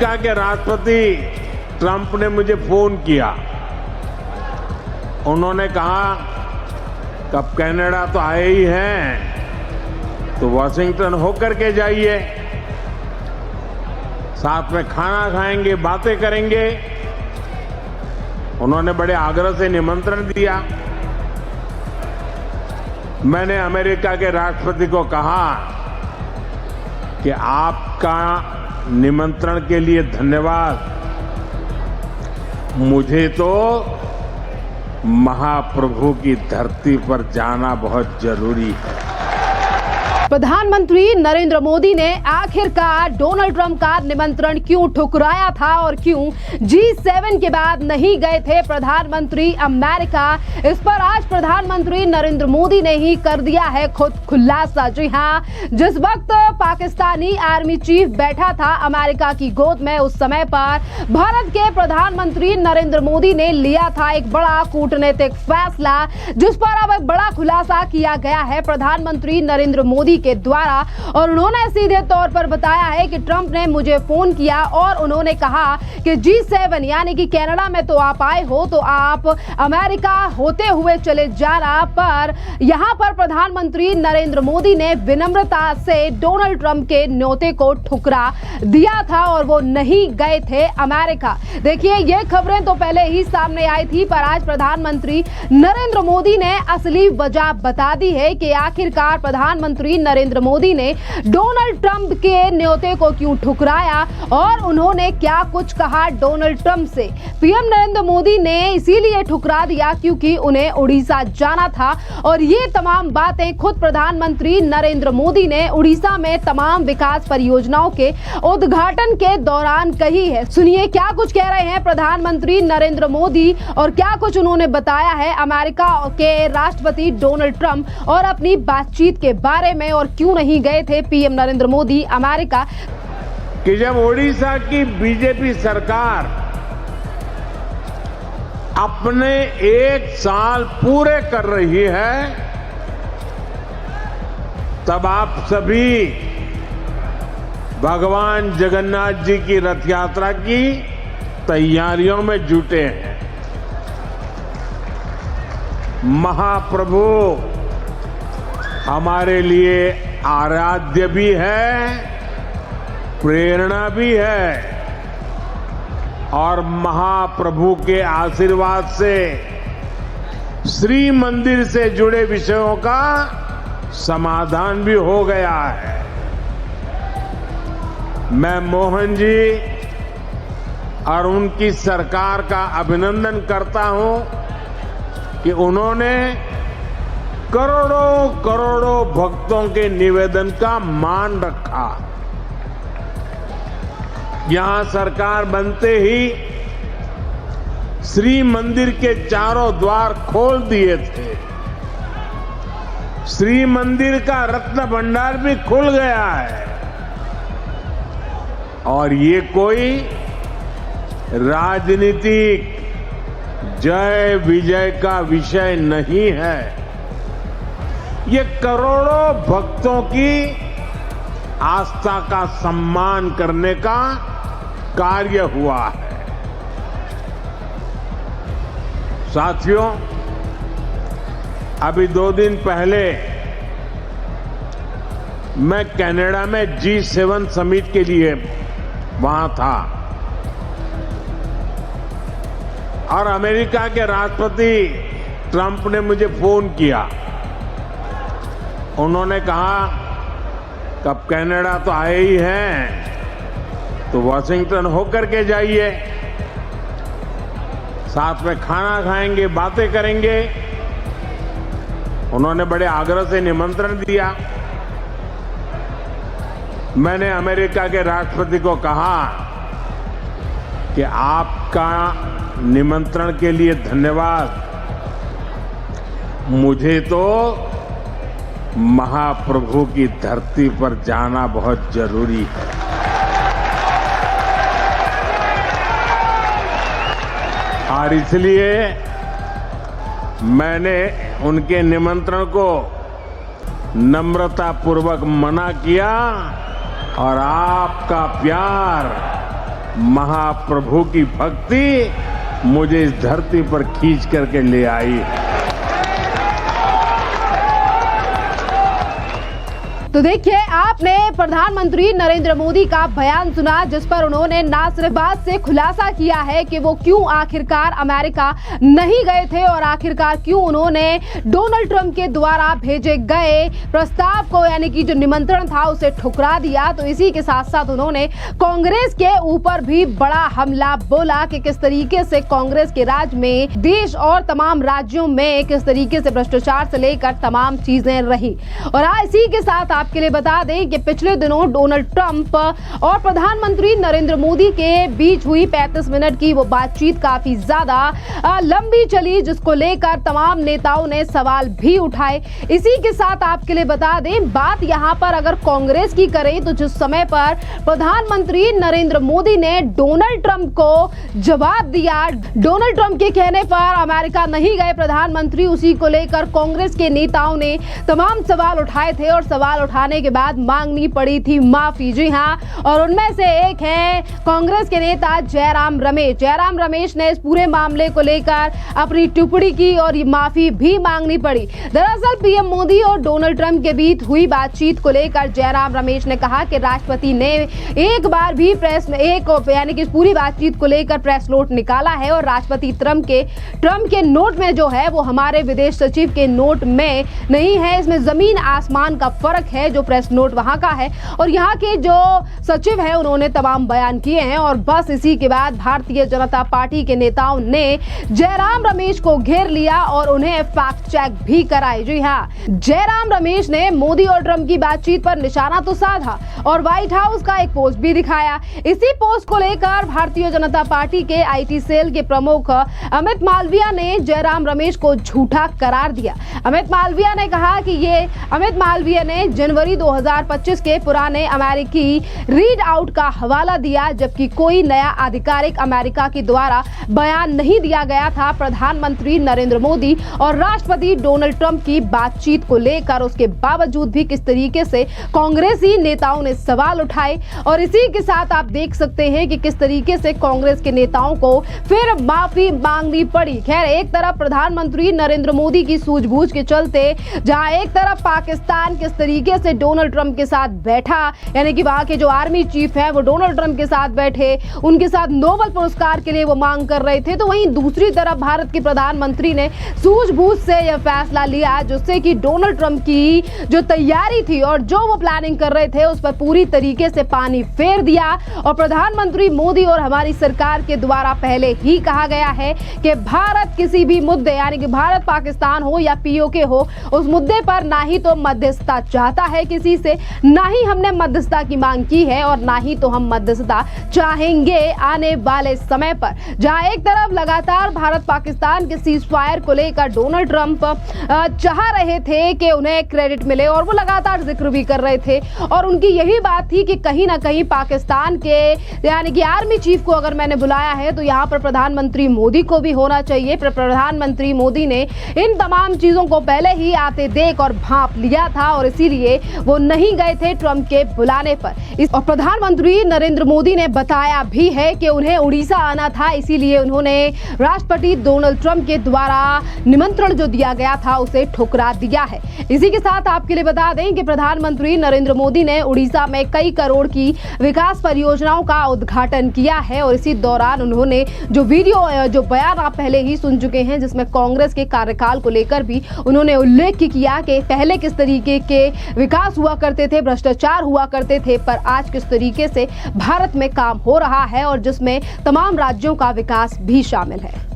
America के राष्ट्रपति Trump ने मुझे फोन किया। उन्होंने कहा कब कनाडा तो आए ही हैं तो वॉशिंगटन होकर के जाइए, साथ में खाना खाएंगे, बातें करेंगे। उन्होंने बड़े आग्रह से निमंत्रण दिया। मैंने अमेरिका के राष्ट्रपति को कहा कि आपका निमंत्रण के लिए धन्यवाद, मुझे तो महाप्रभु की धरती पर जाना बहुत जरूरी है। प्रधानमंत्री नरेंद्र मोदी ने आखिरकार डोनाल्ड ट्रंप का निमंत्रण क्यों ठुकराया था और क्यों G7 के बाद नहीं गए थे प्रधानमंत्री अमेरिका। इस पर आज प्रधानमंत्री नरेंद्र मोदी ने ही कर दिया है खुद खुलासा। जी हां, जिस वक्त पाकिस्तानी आर्मी चीफ बैठा था अमेरिका की गोद में, उस समय पर भारत के प्रधानमंत्री नरेंद्र मोदी ने लिया था एक बड़ा कूटनीतिक फैसला, जिस पर अब एक बड़ा खुलासा किया गया है प्रधानमंत्री नरेंद्र मोदी के द्वारा। और उन्होंने सीधे तौर पर बताया है कि ट्रंप ने मुझे फोन किया और उन्होंने कहा कि G7 यानी कि कनाडा में तो आप आए हो, तो आप अमेरिका होते हुए चले जाना। पर यहां पर प्रधानमंत्री नरेंद्र मोदी ने विनम्रता से डोनाल्ड ट्रंप के न्योते को ठुकरा दिया था और वो नहीं गए थे अमेरिका। देखिए, ये खबरें तो पहले ही सामने आई थी, पर आज प्रधानमंत्री नरेंद्र मोदी ने असली वजह बता दी है कि आखिरकार प्रधानमंत्री नरेंद्र मोदी ने डोनाल्ड ट्रंप के न्योते को क्यों ठुकराया और उन्होंने क्या कुछ कहा डोनाल्ड ट्रंप से। पीएम नरेंद्र मोदी ने इसीलिए ठुकरा दिया क्योंकि उन्हें उड़ीसा जाना था और ये तमाम बातें खुद प्रधानमंत्री नरेंद्र मोदी ने उड़ीसा में तमाम विकास परियोजनाओं के उद्घाटन के दौरान कही है। सुनिए क्या कुछ कह रहे हैं प्रधानमंत्री नरेंद्र मोदी और क्या कुछ उन्होंने बताया है अमेरिका के राष्ट्रपति डोनाल्ड ट्रंप और अपनी बातचीत के बारे में, और क्यों नहीं गए थे पीएम नरेंद्र मोदी अमेरिका। कि जब ओडिशा की बीजेपी सरकार अपने 1 साल पूरे कर रही है, तब आप सभी भगवान जगन्नाथ जी की रथ यात्रा की तैयारियों में जुटे हैं। महाप्रभु हमारे लिए आराध्य भी है, प्रेरणा भी है, और महाप्रभु के आशीर्वाद से श्री मंदिर से जुड़े विषयों का समाधान भी हो गया है। मैं मोहन जी और उनकी सरकार का अभिनंदन करता हूं कि उन्होंने करोड़ों करोड़ों भक्तों के निवेदन का मान रखा। यहां सरकार बनते ही श्री मंदिर के चारों द्वार खोल दिए थे। श्री मंदिर का रत्न भंडार भी खुल गया है और ये कोई राजनीतिक जय विजय का विषय नहीं है। ये करोड़ों भक्तों की आस्था का सम्मान करने का कार्य हुआ है। साथियों, अभी 2 दिन पहले मैं कनाडा में G7 समिट के लिए वहां था और अमेरिका के राष्ट्रपति ट्रंप ने मुझे फोन किया। उन्होंने कहा कब कनाडा तो आए ही हैं तो वॉशिंगटन होकर के जाइए, साथ में खाना खाएंगे, बातें करेंगे। उन्होंने बड़े आग्रह से निमंत्रण दिया। मैंने अमेरिका के राष्ट्रपति को कहा कि आपका निमंत्रण के लिए धन्यवाद, मुझे तो महाप्रभु की धरती पर जाना बहुत जरूरी है। और इसलिए मैंने उनके निमंत्रण को नम्रता पूर्वक मना किया और आपका प्यार, महाप्रभु की भक्ति मुझे इस धरती पर खींच करके ले आई है। तो देखिए, आपने प्रधानमंत्री नरेंद्र मोदी का बयान सुना, जिस पर उन्होंने ना सिर्फ बात से खुलासा किया है कि वो क्यों आखिरकार अमेरिका नहीं गए थे और आखिरकार क्यों उन्होंने डोनाल्ड ट्रंप के द्वारा भेजे गए प्रस्ताव को, यानी कि जो निमंत्रण था, उसे ठुकरा दिया। तो इसी के साथ साथ उन्होंने कांग्रेस के ऊपर भी बड़ा हमला बोला कि किस तरीके से कांग्रेस के राज में, देश और तमाम राज्यों में किस तरीके से भ्रष्टाचार से लेकर तमाम चीजें रही। और इसी के साथ आपके लिए बता दें कि पिछले दिनों डोनाल्ड ट्रंप और प्रधानमंत्री नरेंद्र मोदी के बीच हुई 35 मिनट की वो बातचीत काफी ज्यादा लंबी चली, जिसको लेकर तमाम नेताओं ने सवाल भी उठाए। इसी के साथ आपके लिए बता दें, बात यहां पर अगर कांग्रेस की करें तो जिस समय पर प्रधानमंत्री नरेंद्र मोदी ने डोनाल्ड ट्रंप को जवाब दिया, डोनाल्ड ट्रंप के कहने पर अमेरिका नहीं गए प्रधानमंत्री, उसी को लेकर कांग्रेस के नेताओं ने तमाम सवाल उठाए थे और सवाल उठाने के बाद मांगनी पड़ी थी माफी। जी हां, और उनमें से एक है कांग्रेस के नेता जयराम रमेश। जयराम रमेश ने इस पूरे मामले को लेकर अपनी टिप्पणी की और ये माफी भी मांगनी पड़ी। दरअसल पीएम मोदी और डोनाल्ड ट्रंप के बीच हुई बातचीत को लेकर जयराम रमेश ने कहा कि राष्ट्रपति ने एक बार भी यानी कि इस पूरी बातचीत को लेकर प्रेस नोट निकाला है और राष्ट्रपति ट्रंप के नोट में जो है वो हमारे विदेश सचिव के नोट में नहीं है। इसमें जमीन आसमान का फर्क है। जो प्रेस नोट वहां का है और यहाँ के जो सचिव है उन्होंने तमाम बयान किए हैं। और बस इसी के बाद भारतीय जनता पार्टी के नेताओं ने जयराम रमेश को घेर लिया और उन्हें फैक्ट चेक भी कराए। जी हाँ, जयराम रमेश ने मोदी और ट्रंप की बातचीत पर निशाना तो साधा और व्हाइट हाउस का एक पोस्ट भी दिखाया। इसी पोस्ट को लेकर भारतीय जनता पार्टी के आईटी सेल के प्रमुख अमित मालविया ने जयराम रमेश को झूठा करार दिया। अमित मालविया ने जनवरी 2025 के पुराने अमेरिकी रीड आउट का हवाला दिया, जबकि कोई नया आधिकारिक अमेरिका के द्वारा बयान नहीं दिया गया था। प्रधानमंत्री नरेंद्र मोदी और राष्ट्रपति डोनाल्ड ट्रंप की बातचीत को लेकर उसके बावजूद भी किस तरीके से कांग्रेसी नेताओं ने सवाल उठाए और इसी के साथ आप देख सकते हैं कि किस तरीके से कांग्रेस के नेताओं को फिर माफी मांगनी पड़ी। खैर, एक तरफ प्रधानमंत्री नरेंद्र मोदी की सूझबूझ के चलते, जहां एक तरफ पाकिस्तान किस तरीके से डोनाल्ड ट्रंप के साथ बैठा, यानी कि वहां के जो आर्मी चीफ है वो डोनाल्ड ट्रंप के साथ बैठे, उनके साथ नोबेल पुरस्कार के लिए वो मांग कर रहे थे, तो वहीं दूसरी तरफ भारत के प्रधानमंत्री ने सूझबूझ से यह फैसला लिया जिससे कि डोनाल्ड ट्रंप की जो तैयारी थी और जो वो प्लानिंग कर रहे थे उस पर पूरी तरीके से पानी फेर दिया। और प्रधानमंत्री मोदी और हमारी सरकार के द्वारा पहले ही कहा गया है कि भारत किसी भी मुद्दे, यानी कि भारत पाकिस्तान हो या पीओके हो, उस मुद्दे पर ना ही तो मध्यस्थता चाहता है किसी से, ना ही हमने मध्यस्थता की मांग की है और ना ही तो हम मध्यस्थता चाहेंगे आने वाले समय पर। जहां एक तरफ लगातार भारत पाकिस्तान के सीज फायर को लेकर डोनाल्ड ट्रंप चाह रहे थे कि उन्हें क्रेडिट मिले और वो लगातार जिक्र भी कर रहे थे और उनकी यही बात थी कि कहीं ना कहीं पाकिस्तान के, यानी कि आर्मी चीफ को अगर मैंने बुलाया है तो यहाँ पर प्रधानमंत्री मोदी को भी होना चाहिए। प्रधानमंत्री मोदी ने इन तमाम चीजों को पहले ही आते देख और भांप लिया था और इसीलिए वो नहीं गए थे ट्रंप के बुलाने पर। और प्रधानमंत्री नरेंद्र मोदी ने बताया भी है कि उन्हें उड़ीसा आना था, इसीलिए उन्होंने राष्ट्रपति डोनाल्ड ट्रंप के द्वारा निमंत्रण जो दिया गया था उसे ठुकरा दिया है। इसी के साथ आपके लिए बता दें कि प्रधानमंत्री नरेंद्र मोदी ने उड़ीसा में कई करोड़ की विकास परियोजनाओं का उद्घाटन किया है और इसी दौरान उन्होंने जो बयान आप पहले ही सुन चुके हैं, जिसमें कांग्रेस के कार्यकाल को लेकर भी उन्होंने उल्लेख किया कि पहले किस तरीके के विकास हुआ करते थे, भ्रष्टाचार हुआ करते थे, पर आज किस तरीके से भारत में काम हो रहा है और जिसमें तमाम राज्यों का विकास भी शामिल है।